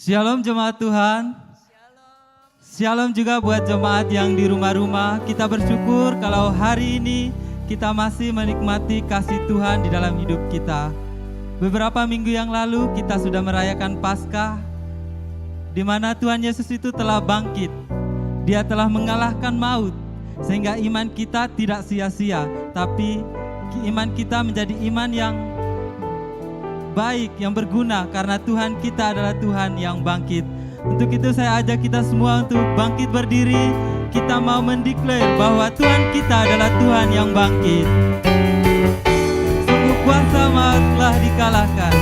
Shalom jemaat Tuhan. Shalom juga buat jemaat yang di rumah-rumah. Kita bersyukur kalau hari ini kita masih menikmati kasih Tuhan di dalam hidup kita. Beberapa minggu yang lalu kita sudah merayakan Paskah, di mana Tuhan Yesus itu telah bangkit. Dia telah mengalahkan maut, sehingga iman kita tidak sia-sia, tapi iman kita menjadi iman yang baik, yang berguna, karena Tuhan kita adalah Tuhan yang bangkit. Untuk itu saya ajak kita semua untuk bangkit berdiri. Kita mau mendeklar bahwa Tuhan kita adalah Tuhan yang bangkit. Sungguh kuasa maut telah dikalahkan.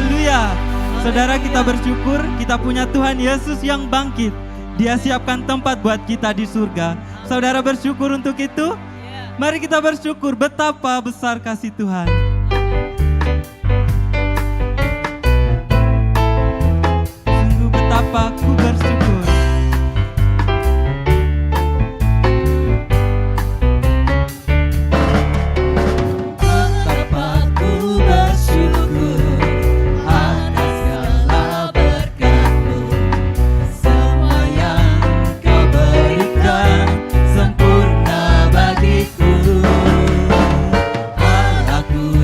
Haleluya. Saudara, kita bersyukur kita punya Tuhan Yesus yang bangkit. Dia siapkan tempat buat kita di surga. Saudara bersyukur untuk itu? Mari kita bersyukur betapa besar kasih Tuhan. Sungguh betapa ku bersyukur. Betapa ku bersyukur atas segala berkat-Mu. Semua yang Kau berikan sempurna bagiku. Allahku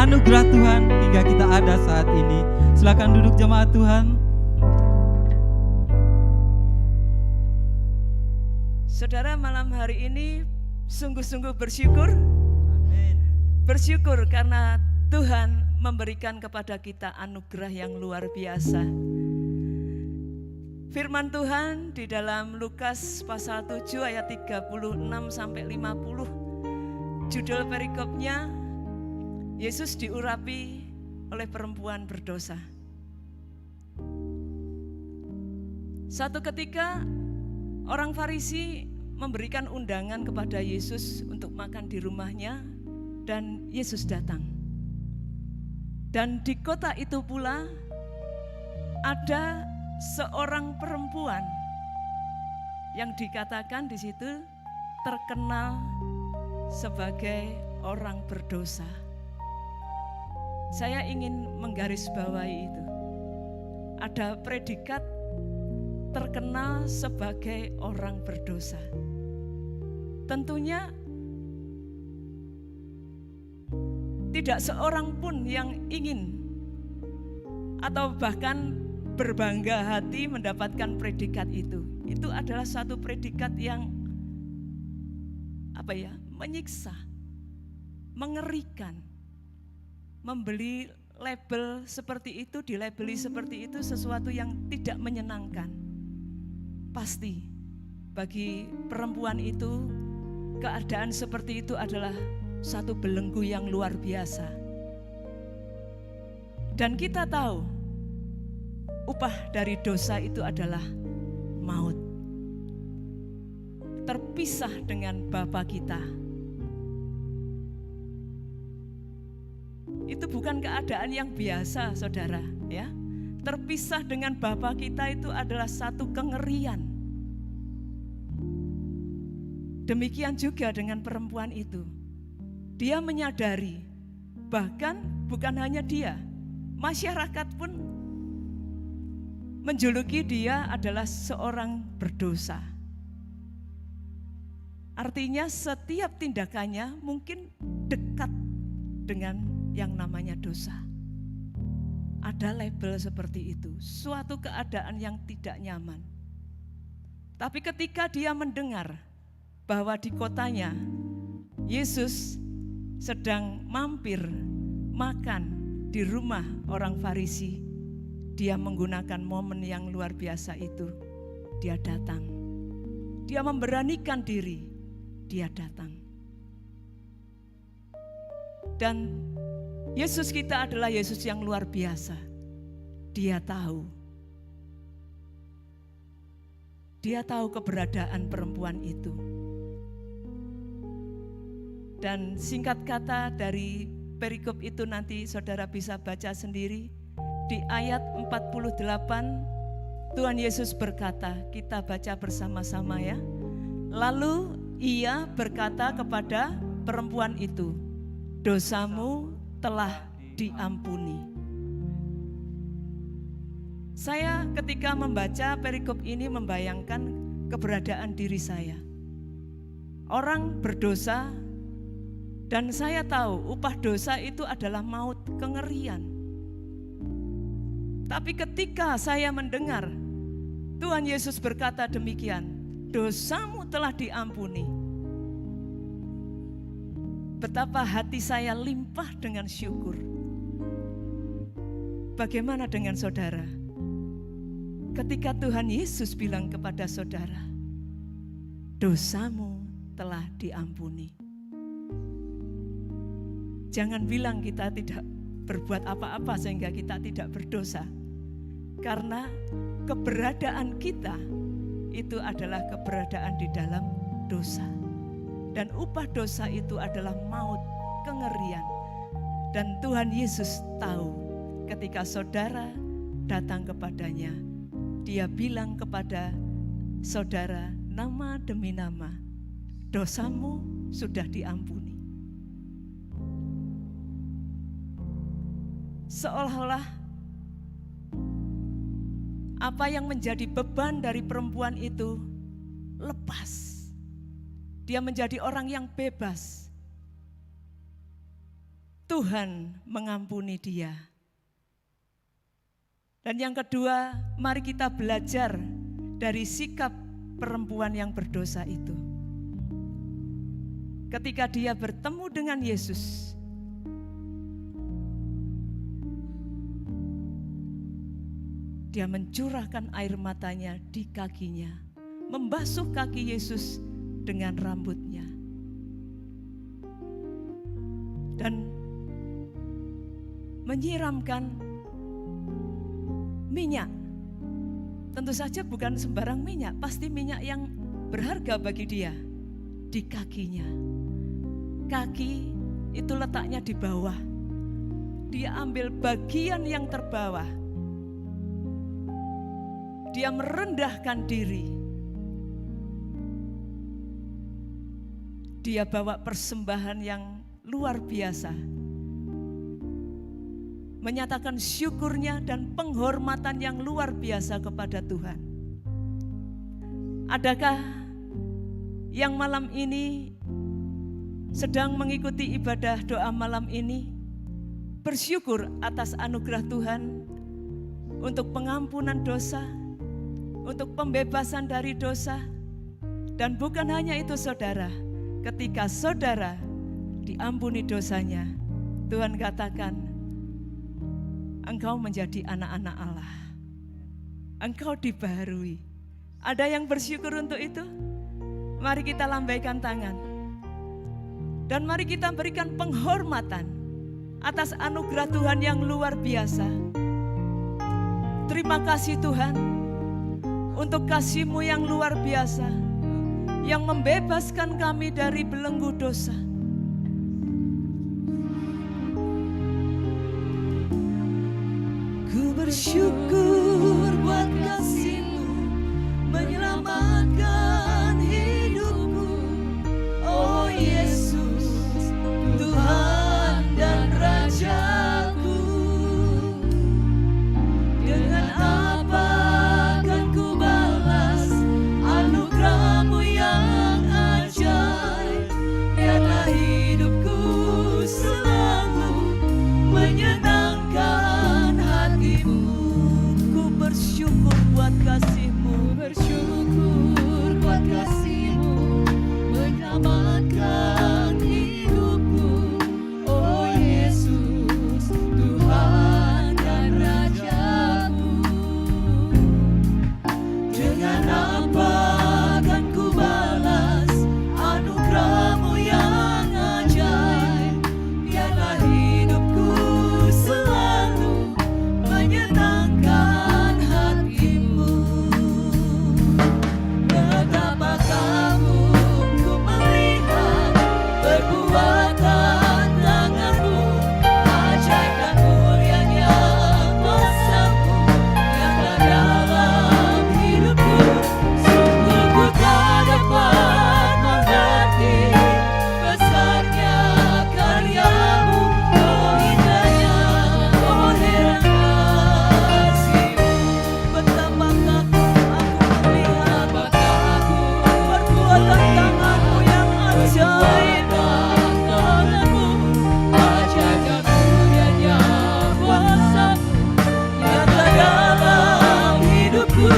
anugerah Tuhan hingga kita ada saat ini. Silakan duduk jemaat Tuhan. Saudara, malam hari ini sungguh-sungguh bersyukur. Amin. Bersyukur karena Tuhan memberikan kepada kita anugerah yang luar biasa. Firman Tuhan di dalam Lukas pasal 7 ayat 36 sampai 50. Judul perikopnya, Yesus diurapi oleh perempuan berdosa. Satu ketika orang Farisi memberikan undangan kepada Yesus untuk makan di rumahnya dan Yesus datang. Dan di kota itu pula ada seorang perempuan yang dikatakan di situ terkenal sebagai orang berdosa. Saya ingin menggarisbawahi itu. Ada predikat terkenal sebagai orang berdosa. Tentunya tidak seorang pun yang ingin atau bahkan berbangga hati mendapatkan predikat itu. Itu adalah satu predikat yang menyiksa, mengerikan. Membeli label seperti itu, dilabeli seperti itu sesuatu yang tidak menyenangkan. Pasti bagi perempuan itu keadaan seperti itu adalah satu belenggu yang luar biasa. Dan kita tahu upah dari dosa itu adalah maut. Terpisah dengan Bapa kita. Itu bukan keadaan yang biasa, saudara, ya. Terpisah dengan Bapa kita itu adalah satu kengerian. Demikian juga dengan perempuan itu. Dia menyadari, bahkan bukan hanya dia, masyarakat pun menjuluki dia adalah seorang berdosa. Artinya setiap tindakannya mungkin dekat dengan yang namanya dosa. Ada label seperti itu, suatu keadaan yang tidak nyaman. Tapi ketika dia mendengar bahwa di kotanya Yesus sedang mampir makan di rumah orang Farisi, dia menggunakan momen yang luar biasa itu. Dia datang. Dia memberanikan diri. Dia datang. Dan Yesus kita adalah Yesus yang luar biasa. Dia tahu. Dia tahu keberadaan perempuan itu. Dan singkat kata dari perikop itu nanti saudara bisa baca sendiri. Di ayat 48 Tuhan Yesus berkata, kita baca bersama-sama ya. Lalu ia berkata kepada perempuan itu, dosamu telah diampuni. Saya ketika membaca perikop ini membayangkan keberadaan diri saya. Orang berdosa dan saya tahu upah dosa itu adalah maut, kengerian. Tapi ketika saya mendengar Tuhan Yesus berkata demikian, dosamu telah diampuni. Betapa hati saya limpah dengan syukur. Bagaimana dengan saudara? Ketika Tuhan Yesus bilang kepada saudara, dosamu telah diampuni. Jangan bilang kita tidak berbuat apa-apa sehingga kita tidak berdosa. Karena keberadaan kita itu adalah keberadaan di dalam dosa. Dan upah dosa itu adalah maut, kengerian. Dan Tuhan Yesus tahu ketika saudara datang kepadanya, dia bilang kepada saudara nama demi nama, dosamu sudah diampuni. Seolah-olah apa yang menjadi beban dari perempuan itu lepas. Dia menjadi orang yang bebas. Tuhan mengampuni dia. Dan yang kedua, mari kita belajar dari sikap perempuan yang berdosa itu. Ketika dia bertemu dengan Yesus, dia mencurahkan air matanya di kakinya, membasuh kaki Yesus dengan rambutnya. Dan menyiramkan minyak. Tentu saja bukan sembarang minyak, pasti minyak yang berharga bagi dia, di kakinya. Kaki itu letaknya di bawah. Dia ambil bagian yang terbawah. Dia merendahkan diri. Dia bawa persembahan yang luar biasa. Menyatakan syukurnya dan penghormatan yang luar biasa kepada Tuhan. Adakah yang malam ini sedang mengikuti ibadah doa malam ini bersyukur atas anugerah Tuhan untuk pengampunan dosa, untuk pembebasan dari dosa? Dan bukan hanya itu saudara, ketika saudara diampuni dosanya, Tuhan katakan, engkau menjadi anak-anak Allah. Engkau dibaharui. Ada yang bersyukur untuk itu? Mari kita lambaikan tangan. Dan mari kita berikan penghormatan atas anugerah Tuhan yang luar biasa. Terima kasih Tuhan untuk kasih-Mu yang luar biasa, yang membebaskan kami dari belenggu dosa. Ku bersyukur buat kasih-Mu menyelamatkan hidupku. Oh Yesus, Tuhan dan Rajaku. Dengan apa akan ku balas anugerah-Mu yang ajaib? Biarlah hidupku selalu menyenangkan hati-Mu. Ku bersyukur buat kasih-Mu, bersyukur buat kasih-Mu menyelamatkan hidupku. Oh Yesus, Tuhan dan Rajaku. Dengan apa akan ku balas anugerah-Mu yang ajaib? Biarlah hidupku selalu menyenangkan hati-Mu. Betapa Kamu ku melihat perbuatan tangan-Mu, ajaib dan mulianya kuasa-Mu yang ada dalam hidupku. Sungguh ku tak dapat mengerti besarnya karya-Mu. Oh indahnya, oh heran kasih-Mu. Betapa takut aku melihat perbuatan tangan-Mu yang ajaib. Tangan-Mu, ajaib dan mulianya kuasa-Mu yang ada dalam hidupku.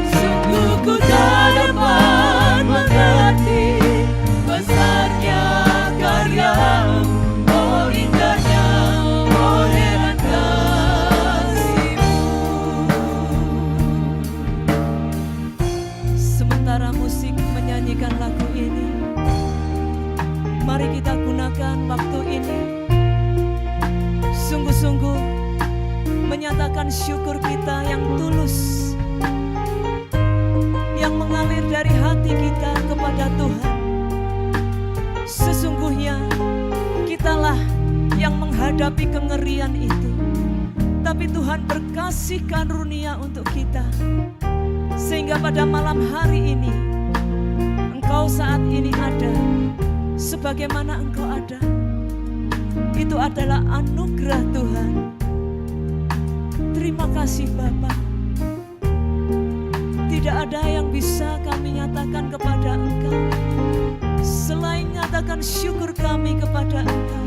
Sungguh ku tak dapat mengerti besarnya karya-Mu. Oh indahnya, oh heran kasih-Mu. Sementara musik menyanyikan lagu ini, mari kita gunakan waktu ini sungguh-sungguh menyatakan syukur kita yang tulus, yang mengalir dari hati kita kepada Tuhan. Sesungguhnya kitalah yang menghadapi kengerian itu, tapi Tuhan berkasih karunia untuk kita, sehingga pada malam hari ini Engkau saat ini ada, sebagaimana Engkau ada. Itu adalah anugerah Tuhan. Terima kasih Bapa. Tidak ada yang bisa kami nyatakan kepada Engkau selain nyatakan syukur kami kepada Engkau.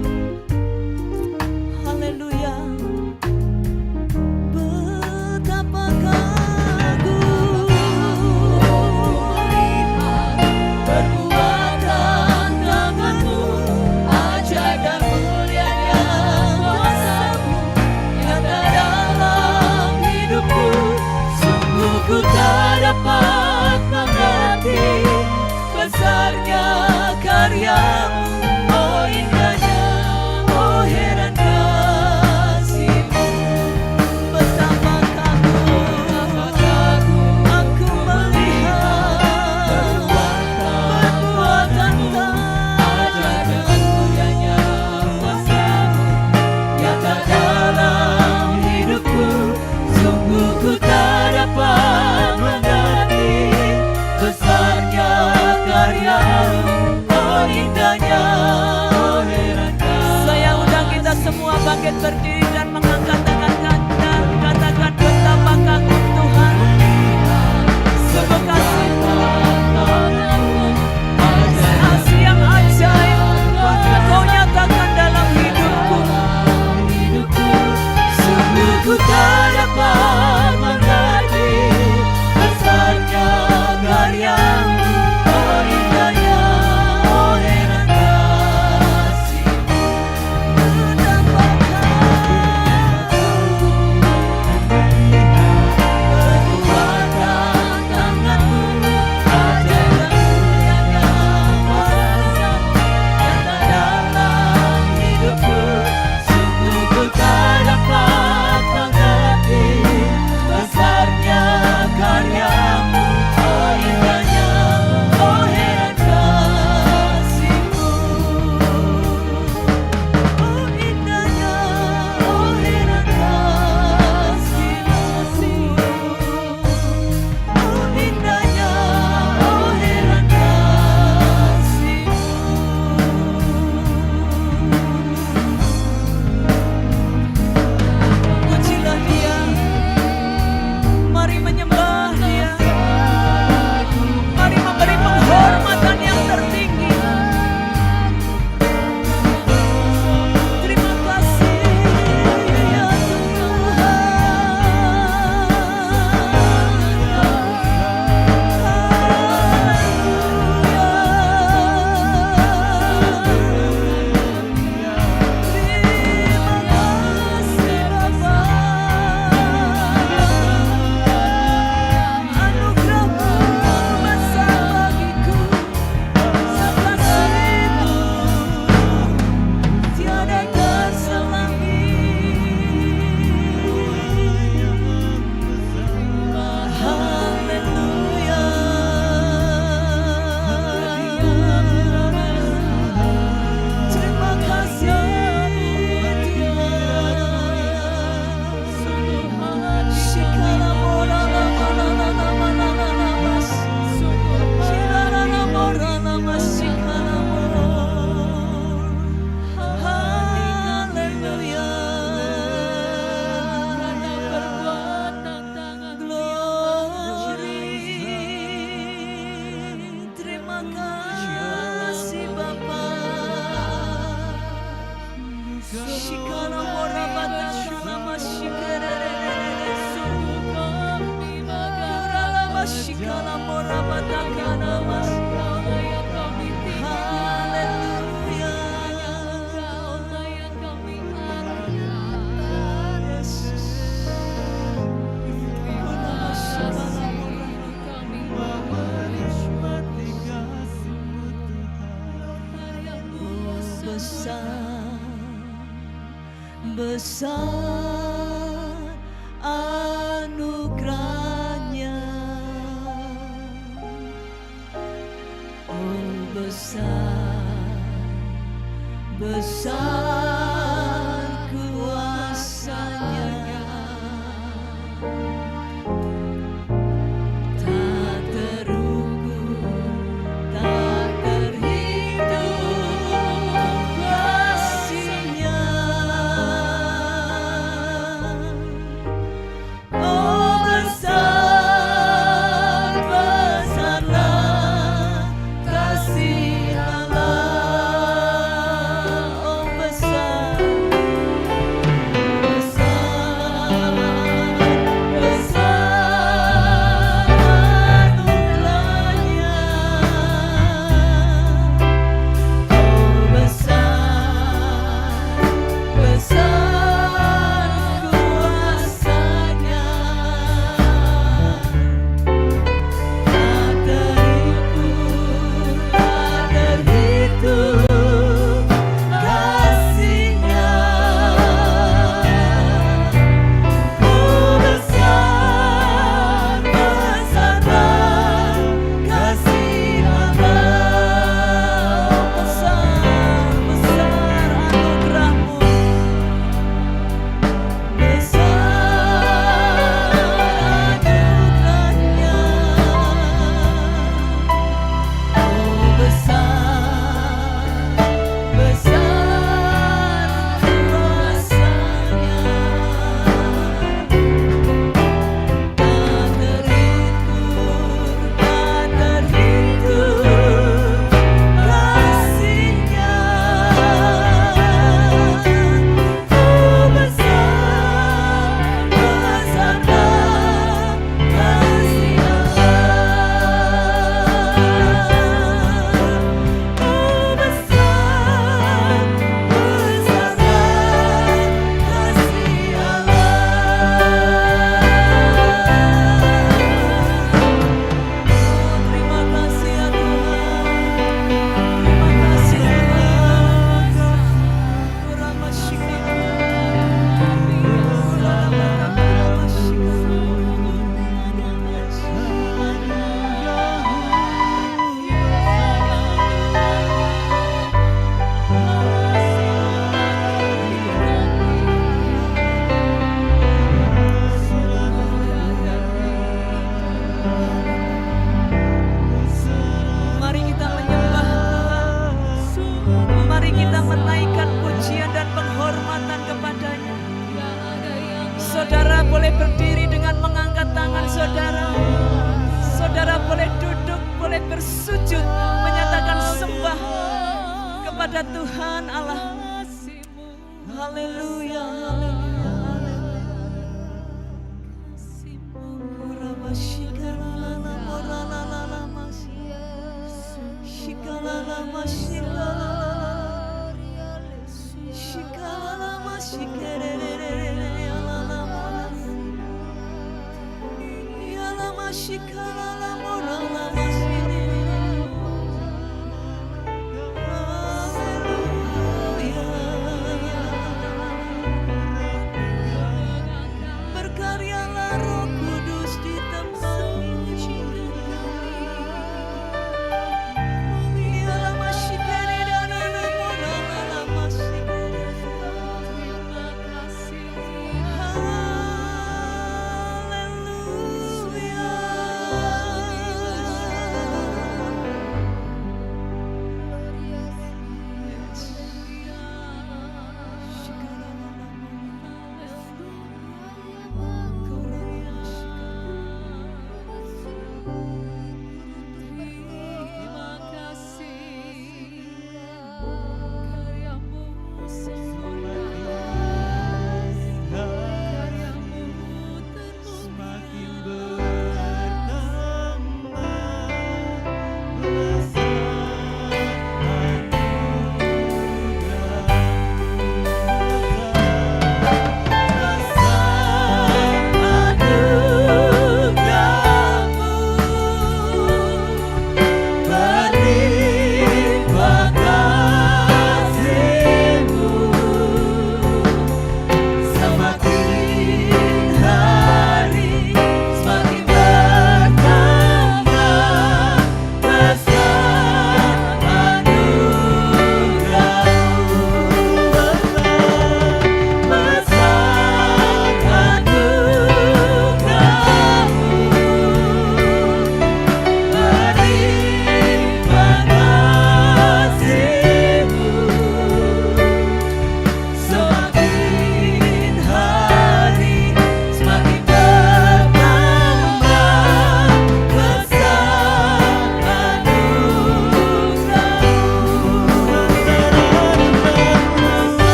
dan mengangkat tangan Anda, katakan betapa kagum Tuhan. Sungguh kasih yang ajaib Kau nyatakan dalam hidupku. Sungguh ku tak dapat mengerti besarnya karya-Mu, oh indahnya, oh heran kasih-Mu. Betapa kekuatan tangan-Mu, ajaib kemuliaan kuasa-Mu nyata dalam hidupku. Sungguh ku tak dapat mengerti besarnya karya-Mu, oh indahnya, oh heran kasih-Mu. Oh indahnya, oh heran kasih-Mu. Oh indahnya, oh heran kasih-Mu. Pujilah Dia, mari menyembah Dia, mari memberi penghormatan yang tertinggi. Terima kasih ya besar anugerahnya, oh besar kuasanya, tak terukur, tak terhitung kasih-Nya. Oh besarlah kasih Allah, oh besar boleh berdiri dengan mengangkat tangan saudara. Saudara boleh duduk, boleh bersujud, menyatakan sembah kepada Tuhan Allah. Haleluya, haleluya, berkaryalah Roh Kudus di tempat ini. Haleluya.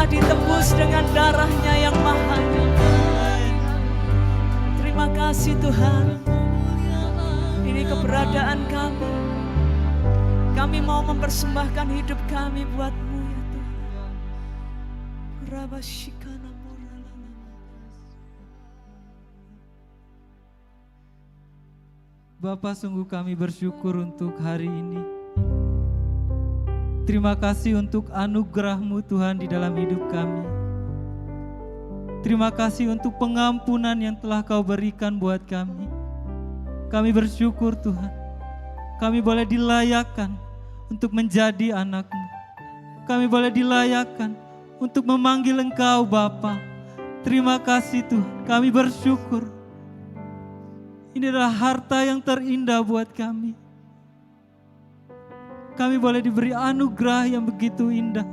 telah ditebus dengan darahnya yang mahal. Terima kasih Tuhan. Ini keberadaan kami. Kami mau mempersembahkan hidup kami buat-Mu ya Tuhan. Rabashikana moralana. Bapa, sungguh kami bersyukur untuk hari ini. Terima kasih untuk anugerah-Mu Tuhan di dalam hidup kami. Terima kasih untuk pengampunan yang telah Kau berikan buat kami. Kami bersyukur Tuhan, kami boleh dilayakkan untuk menjadi anak-Mu. Kami boleh dilayakkan untuk memanggil Engkau Bapa. Terima kasih Tuhan, kami bersyukur. Ini adalah harta yang terindah buat kami. Kami boleh diberi anugerah yang begitu indah,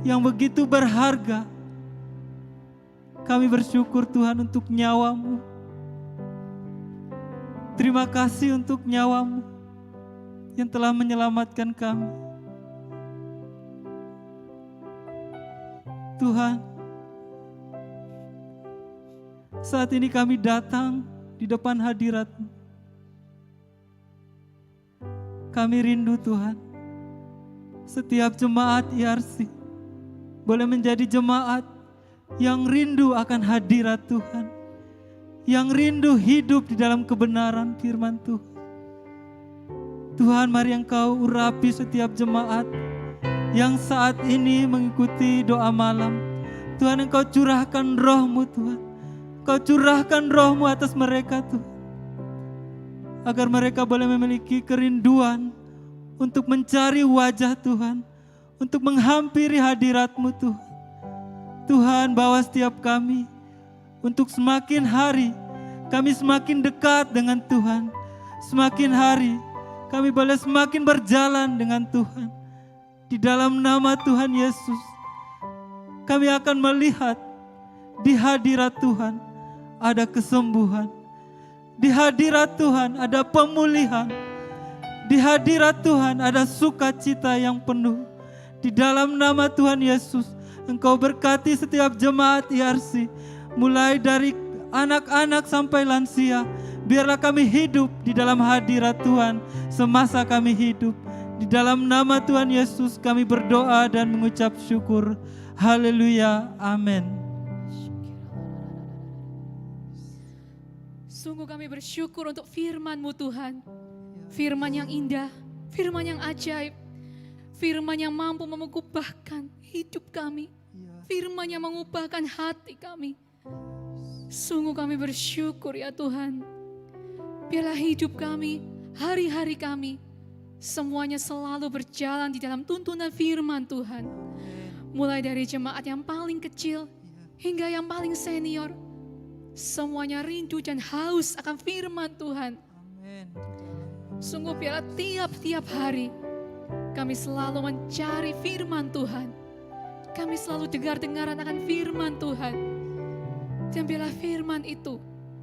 yang begitu berharga. Kami bersyukur Tuhan untuk nyawa-Mu. Terima kasih untuk nyawa-Mu yang telah menyelamatkan kami. Tuhan, saat ini kami datang di depan hadirat-Mu. Kami rindu Tuhan, setiap jemaat IRC boleh menjadi jemaat yang rindu akan hadirat Tuhan, yang rindu hidup di dalam kebenaran firman Tuhan. Tuhan, mari Engkau urapi setiap jemaat yang saat ini mengikuti doa malam. Tuhan, Engkau curahkan roh-Mu Tuhan, Engkau curahkan roh-Mu atas mereka Tuhan, agar mereka boleh memiliki kerinduan untuk mencari wajah Tuhan, untuk menghampiri hadirat-Mu Tuhan. Tuhan, bawa setiap kami untuk semakin hari kami semakin dekat dengan Tuhan. Semakin hari kami boleh semakin berjalan dengan Tuhan. Di dalam nama Tuhan Yesus, kami akan melihat di hadirat Tuhan ada kesembuhan. Di hadirat Tuhan ada pemulihan. Di hadirat Tuhan ada sukacita yang penuh. Di dalam nama Tuhan Yesus, Engkau berkati setiap jemaat IRC, mulai dari anak-anak sampai lansia. Biarlah kami hidup di dalam hadirat Tuhan semasa kami hidup. Di dalam nama Tuhan Yesus kami berdoa dan mengucap syukur. Haleluya, amin. Sungguh kami bersyukur untuk firman-Mu Tuhan. Firman yang indah, firman yang ajaib, firman yang mampu mengubahkan hidup kami, firman yang mengubahkan hati kami. Sungguh kami bersyukur ya Tuhan. Biarlah hidup kami, hari-hari kami, semuanya selalu berjalan di dalam tuntunan firman Tuhan. Mulai dari jemaat yang paling kecil hingga yang paling senior, semuanya rindu dan haus akan firman Tuhan. Sungguh biarlah tiap-tiap hari kami selalu mencari firman Tuhan. Kami selalu dengar-dengaran akan firman Tuhan. Dan biarlah firman itu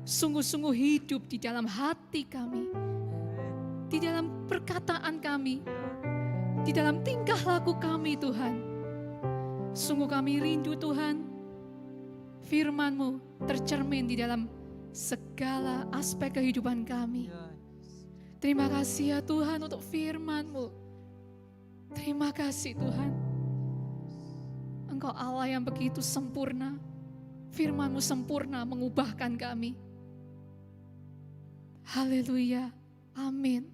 sungguh-sungguh hidup di dalam hati kami, di dalam perkataan kami, di dalam tingkah laku kami Tuhan. Sungguh kami rindu Tuhan, firman-Mu tercermin di dalam segala aspek kehidupan kami. Terima kasih ya Tuhan untuk firman-Mu. Terima kasih Tuhan. Engkau Allah yang begitu sempurna. Firman-Mu sempurna mengubahkan kami. Haleluya. Amin.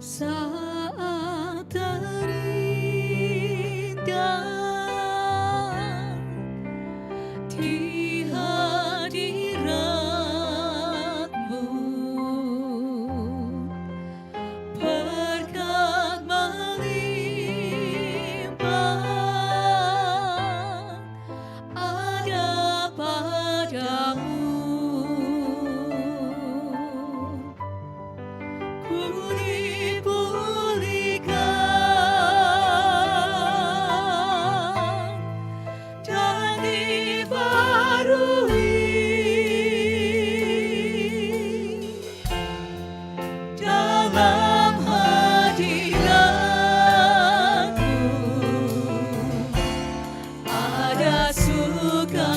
Saat dalam hadiratmu ada sukacita.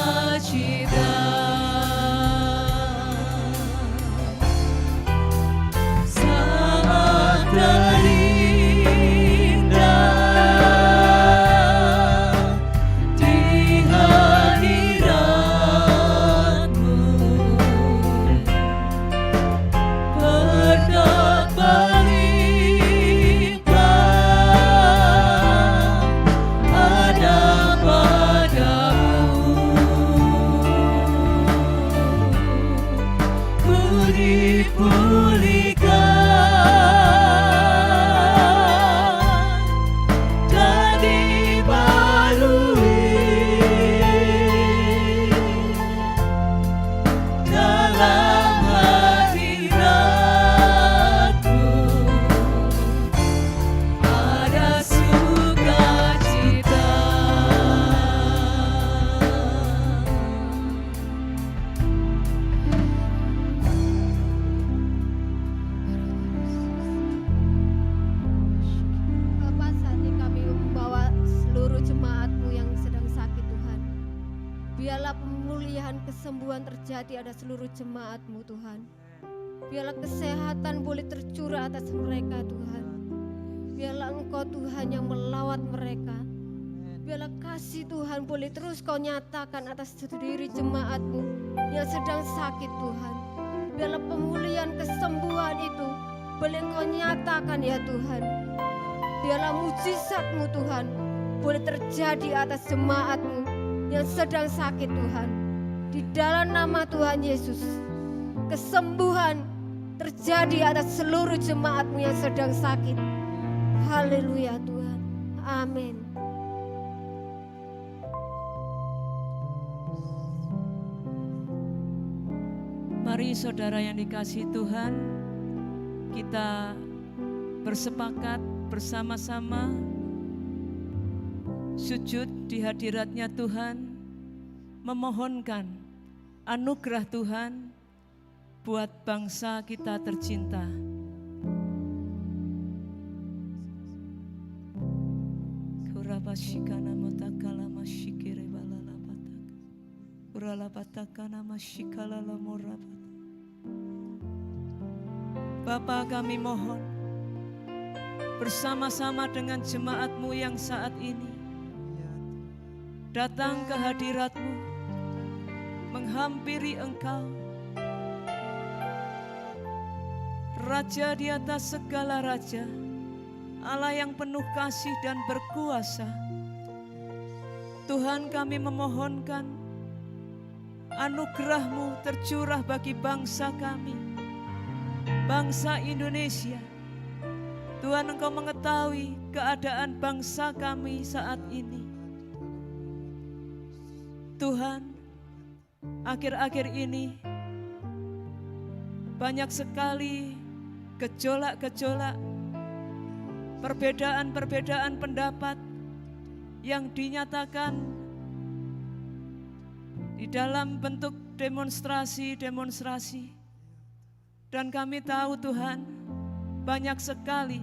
Saat terindah di hadiratmu, berkat berlimpah ada padamu. Ku dipulihkan dan dibarui dalam hadiratmu ada sukacita. Bapa, saat ini kami membawa seluruh jemaat-Mu yang sedang sakit, Tuhan. Biarlah pemulihan kesembuhan terjadi atas seluruh jemaat-Mu, Tuhan. Biarlah kesehatan boleh tercurah atas mereka, Tuhan. Biarlah Engkau, Tuhan, yang melawat mereka. Biarlah kasih Tuhan boleh terus Kau nyatakan atas diri jemaat-Mu yang sedang sakit, Tuhan. Biarlah pemulihan kesembuhan itu boleh Engkau nyatakan, ya Tuhan. Biarlah mujizat-Mu, Tuhan, boleh terjadi atas jemaat-Mu yang sedang sakit, Tuhan. Di dalam nama Tuhan Yesus, kesembuhan terjadi atas seluruh jemaat-Mu yang sedang sakit. Haleluya Tuhan. Amin. Mari saudara yang dikasihi Tuhan, kita bersepakat bersama-sama sujud di hadiratnya Tuhan, memohonkan anugerah Tuhan buat bangsa kita tercinta. Kurabashikana motakala mashikire balalapatak. Kuralapatakana mashikala lamorapat. Bapa, kami mohon bersama-sama dengan jemaat-Mu yang saat ini datang ke hadirat-Mu, menghampiri Engkau, Raja di atas segala raja, Allah yang penuh kasih dan berkuasa. Tuhan, kami memohonkan anugerah-Mu tercurah bagi bangsa kami, bangsa Indonesia. Tuhan, Engkau mengetahui keadaan bangsa kami saat ini. Tuhan, akhir-akhir ini banyak sekali gejolak-gejolak, perbedaan-perbedaan pendapat yang dinyatakan di dalam bentuk demonstrasi-demonstrasi. Dan kami tahu Tuhan, banyak sekali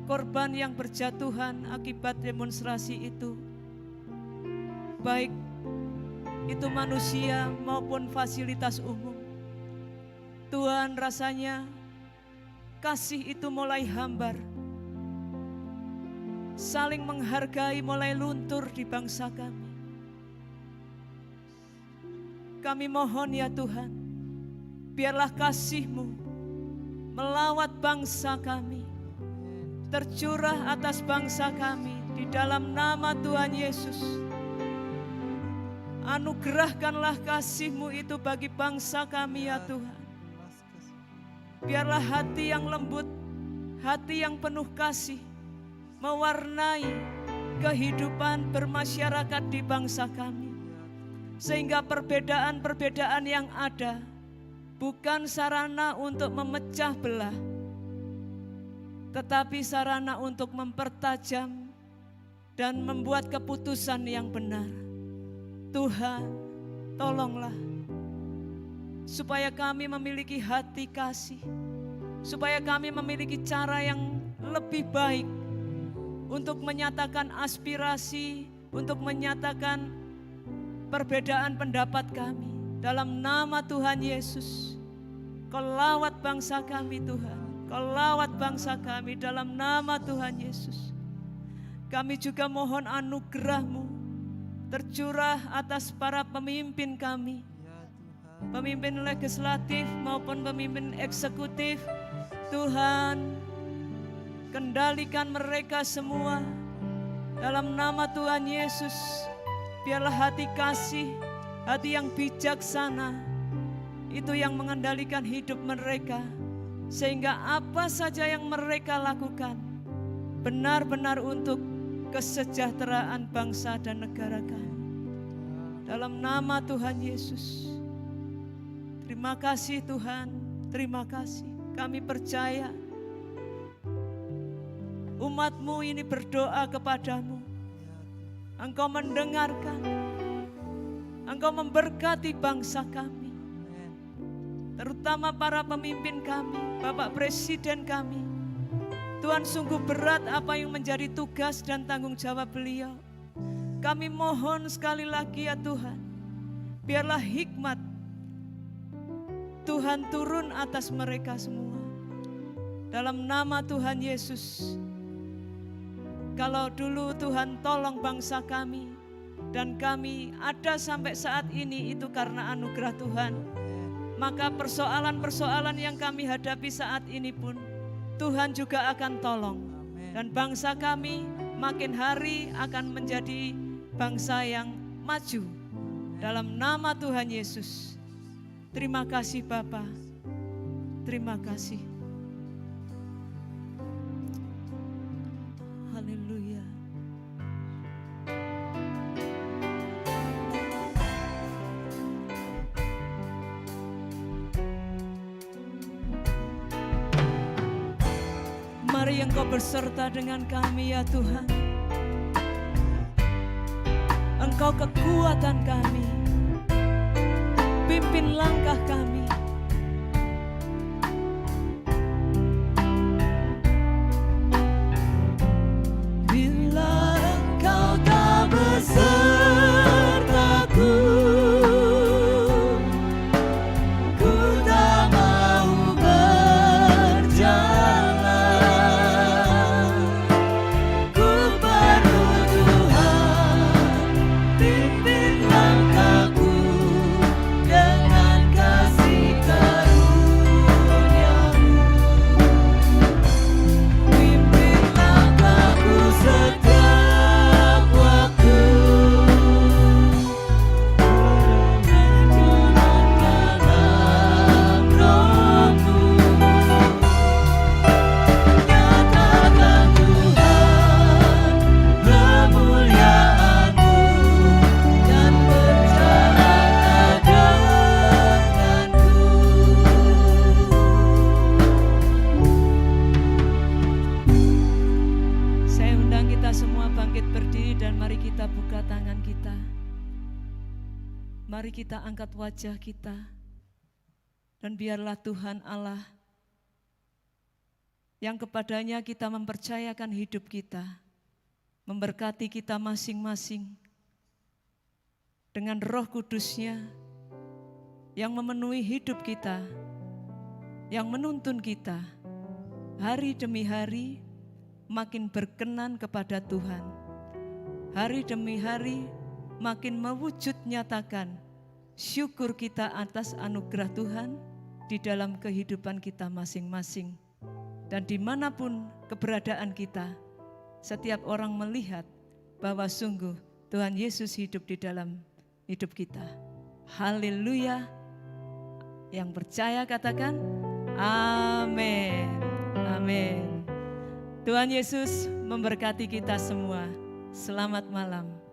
korban yang berjatuhan akibat demonstrasi itu. Baik itu manusia maupun fasilitas umum. Tuhan, rasanya kasih itu mulai hambar. Saling menghargai mulai luntur di bangsa kami. Kami mohon ya Tuhan, biarlah kasih-Mu melawat bangsa kami, tercurah atas bangsa kami di dalam nama Tuhan Yesus. Anugerahkanlah kasih-Mu itu bagi bangsa kami ya Tuhan. Biarlah hati yang lembut, hati yang penuh kasih mewarnai kehidupan bermasyarakat di bangsa kami. Sehingga perbedaan-perbedaan yang ada bukan sarana untuk memecah belah, tetapi sarana untuk mempertajam dan membuat keputusan yang benar. Tuhan, tolonglah supaya kami memiliki hati kasih, supaya kami memiliki cara yang lebih baik untuk menyatakan aspirasi, untuk menyatakan perbedaan pendapat kami. Dalam nama Tuhan Yesus, Kau lawat bangsa kami Tuhan, Kau lawat bangsa kami dalam nama Tuhan Yesus. Kami juga mohon anugerah-Mu tercurah atas para pemimpin kami, pemimpin legislatif maupun pemimpin eksekutif. Tuhan, kendalikan mereka semua dalam nama Tuhan Yesus. Biarlah hati kasih, hati yang bijaksana itu yang mengendalikan hidup mereka, sehingga apa saja yang mereka lakukan benar-benar untuk kesejahteraan bangsa dan negara kami. Dalam nama Tuhan Yesus. Terima kasih Tuhan, terima kasih. Kami percaya umat-Mu ini berdoa kepadamu. Engkau mendengarkan, Engkau memberkati bangsa kami, terutama para pemimpin kami, Bapak Presiden kami. Tuhan, sungguh berat apa yang menjadi tugas dan tanggung jawab beliau. Kami mohon sekali lagi ya Tuhan, biarlah hikmat Tuhan turun atas mereka semua. Dalam nama Tuhan Yesus. Kalau dulu Tuhan tolong bangsa kami dan kami ada sampai saat ini, itu karena anugerah Tuhan. Maka persoalan-persoalan yang kami hadapi saat ini pun Tuhan juga akan tolong. Dan bangsa kami makin hari akan menjadi bangsa yang maju. Dalam nama Tuhan Yesus. Terima kasih Bapa. Terima kasih. Haleluya. Mari Engkau berserta dengan kami ya Tuhan. Engkau kekuatan kami, pimpin langkah kami. Bila Engkau tak besertaku, ku tak mau berjalan. Ku perlu Tuhan, pimpin langkahku dengan kasih karunia-Mu. Pimpin langkahku setiap waktu, berjalan dalam Roh-Mu. Nyatakan Tuhan kemuliaan-Mu dan berjalanlah denganku. Saya undang kita semua bangkit berdiri dan mari kita buka tangan kita. Mari kita angkat wajah kita. Dan biarlah Tuhan Allah yang kepadanya kita mempercayakan hidup kita, memberkati kita masing-masing dengan Roh Kudus-Nya yang memenuhi hidup kita, yang menuntun kita hari demi hari makin berkenan kepada Tuhan. Hari demi hari makin mewujud nyatakan syukur kita atas anugerah Tuhan di dalam kehidupan kita masing-masing. Dan dimanapun keberadaan kita, setiap orang melihat bahwa sungguh Tuhan Yesus hidup di dalam hidup kita. Haleluya. Yang percaya katakan amin. Amin. Tuhan Yesus memberkati kita semua. Selamat malam.